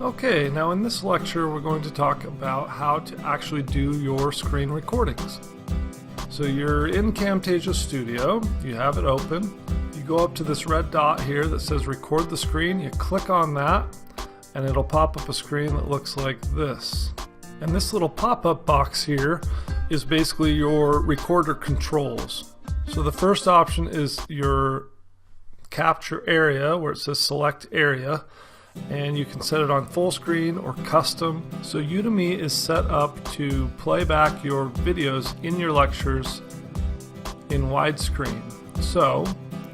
Okay, now in this lecture we're going to talk about how to actually do your screen recordings. So you're in Camtasia Studio, you have it open, you go up to this red dot here that says record the screen, you click on that and it'll pop up a screen that looks like this. And this little pop-up box here is basically your recorder controls. So the first option is your capture area where it says select area, and you can set it on full screen or custom. So Udemy is set up to play back your videos in your lectures in widescreen. So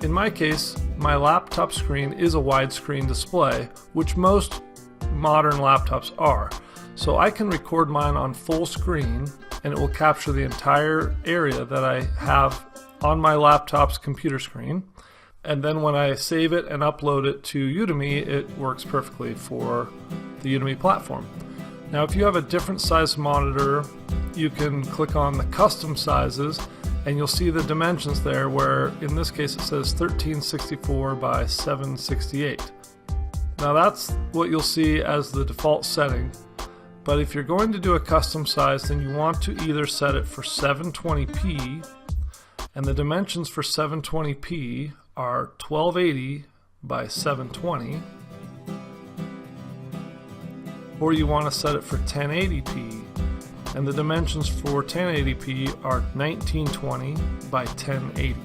in my case, my laptop screen is a widescreen display, which most modern laptops are. So I can record mine on full screen and it will capture the entire area that I have on my laptop's computer screen. And then when I save it and upload it to Udemy, it works perfectly for the Udemy platform. Now if you have a different size monitor, you can click on the custom sizes and you'll see the dimensions there, where in this case it says 1364 by 768. Now that's what you'll see as the default setting. But if you're going to do a custom size, then you want to either set it for 720p, and the dimensions for 720p are 1280 by 720, or you want to set it for 1080p, and the dimensions for 1080p are 1920 by 1080.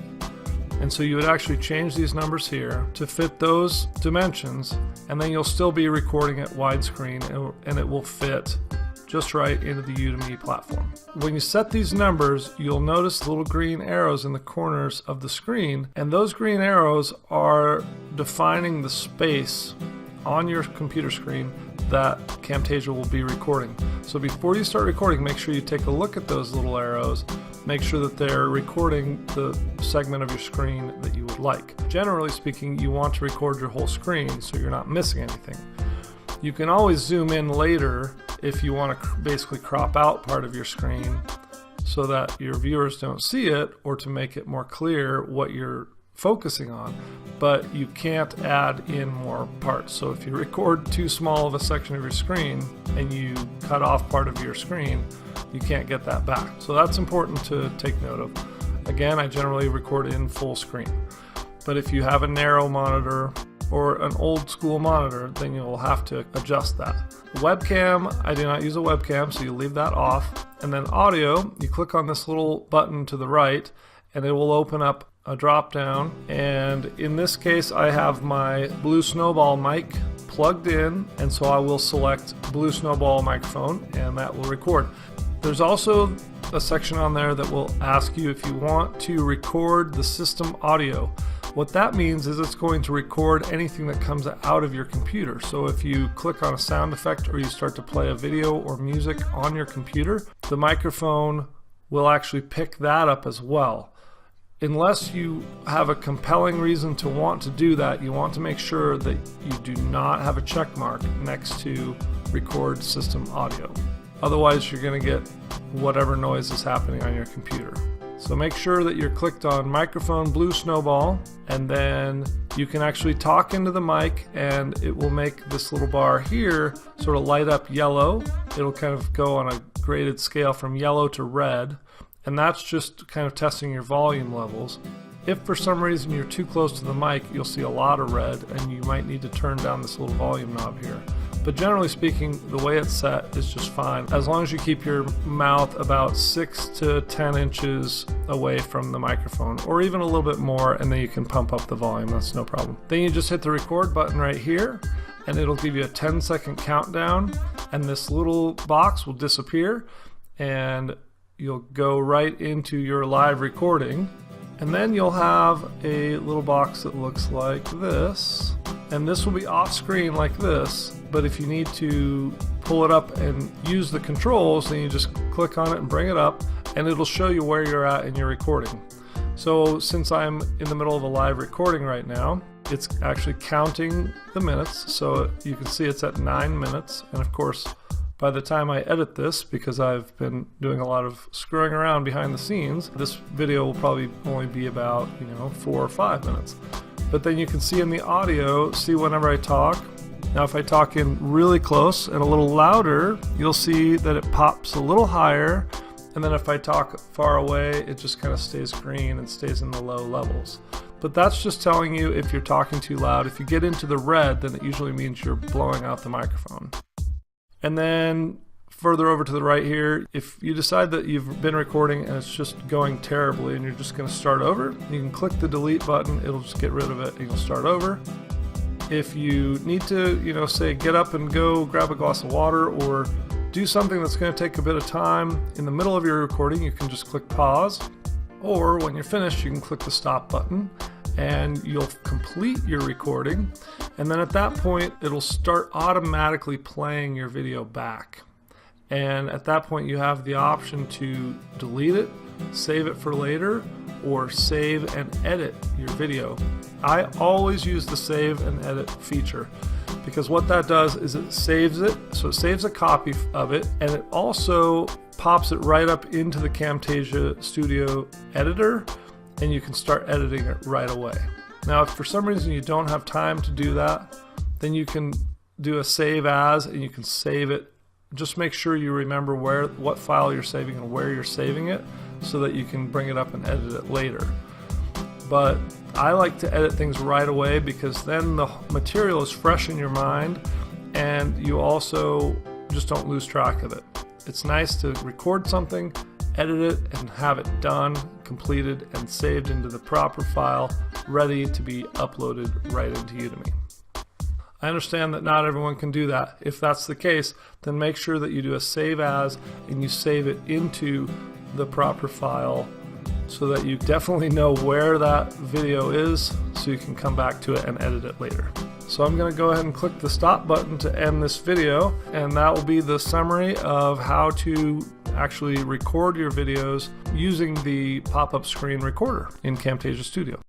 And so you would actually change these numbers here to fit those dimensions, and then you'll still be recording at widescreen and it will fit just right into the Udemy platform. When you set these numbers, you'll notice little green arrows in the corners of the screen, and those green arrows are defining the space on your computer screen that Camtasia will be recording. So before you start recording, make sure you take a look at those little arrows. Make sure that they're recording the segment of your screen that you would like. Generally speaking, you want to record your whole screen so you're not missing anything. You can always zoom in later if you want to basically crop out part of your screen so that your viewers don't see it, or to make it more clear what you're focusing on, but you can't add in more parts. So if you record too small of a section of your screen and you cut off part of your screen, you can't get that back. So that's important to take note of. Again, I generally record in full screen, but if you have a narrow monitor or an old school monitor, then you'll have to adjust that. Webcam, I do not use a webcam, so you leave that off. And then audio, you click on this little button to the right and it will open up a drop down, and in this case I have my Blue Snowball mic plugged in, and so I will select Blue Snowball microphone and that will record. There's also a section on there that will ask you if you want to record the system audio. What that means is it's going to record anything that comes out of your computer. So if you click on a sound effect or you start to play a video or music on your computer, the microphone will actually pick that up as well. Unless you have a compelling reason to want to do that, you want to make sure that you do not have a check mark next to record system audio. Otherwise you're going to get whatever noise is happening on your computer. So make sure that you're clicked on microphone Blue Snowball, and then you can actually talk into the mic and it will make this little bar here sort of light up yellow. It'll kind of go on a graded scale from yellow to red, and that's just kind of testing your volume levels. If for some reason you're too close to the mic, you'll see a lot of red and you might need to turn down this little volume knob here. But generally speaking, the way it's set is just fine, as long as you keep your mouth about 6 to 10 inches away from the microphone, or even a little bit more, and then you can pump up the volume, that's no problem. Then you just hit the record button right here, and it'll give you a 10-second countdown, and this little box will disappear, and you'll go right into your live recording. And then you'll have a little box that looks like this, and this will be off screen like this, but if you need to pull it up and use the controls, then you just click on it and bring it up, and it'll show you where you're at in your recording. So since I'm in the middle of a live recording right now, it's actually counting the minutes, so you can see it's at 9 minutes, and of course by the time I edit this, because I've been doing a lot of screwing around behind the scenes, this video will probably only be about 4 or 5 minutes. But then you can see in the audio, see whenever I talk, Now if I talk in really close and a little louder, you'll see that it pops a little higher, and then if I talk far away, it just kind of stays green and stays in the low levels. But that's just telling you if you're talking too loud. If you get into the red, then it usually means you're blowing out the microphone. And then further over to the right here, if you decide that you've been recording and it's just going terribly and you're just going to start over, you can click the delete button. It'll just get rid of it and you'll start over. If you need to, say get up and go grab a glass of water or do something that's going to take a bit of time in the middle of your recording, you can just click pause. Or when you're finished, you can click the stop button and you'll complete your recording. And then at that point, it'll start automatically playing your video back. And at that point, you have the option to delete it, save it for later, or save and edit your video. I always use the save and edit feature because what that does is it saves it, so it saves a copy of it, and it also pops it right up into the Camtasia Studio editor, and you can start editing it right away. Now if for some reason you don't have time to do that, then you can do a save as, and you can save it. Just make sure you remember what file you're saving and where you're saving it so that you can bring it up and edit it later. But I like to edit things right away because then the material is fresh in your mind and you also just don't lose track of it. It's nice to record something, edit it, and have it done, completed, and saved into the proper file, ready to be uploaded right into Udemy. I understand that not everyone can do that. If that's the case, then make sure that you do a save as and you save it into the proper file so that you definitely know where that video is so you can come back to it and edit it later. So I'm going to go ahead and click the stop button to end this video, and that will be the summary of how to actually record your videos using the pop-up screen recorder in Camtasia Studio.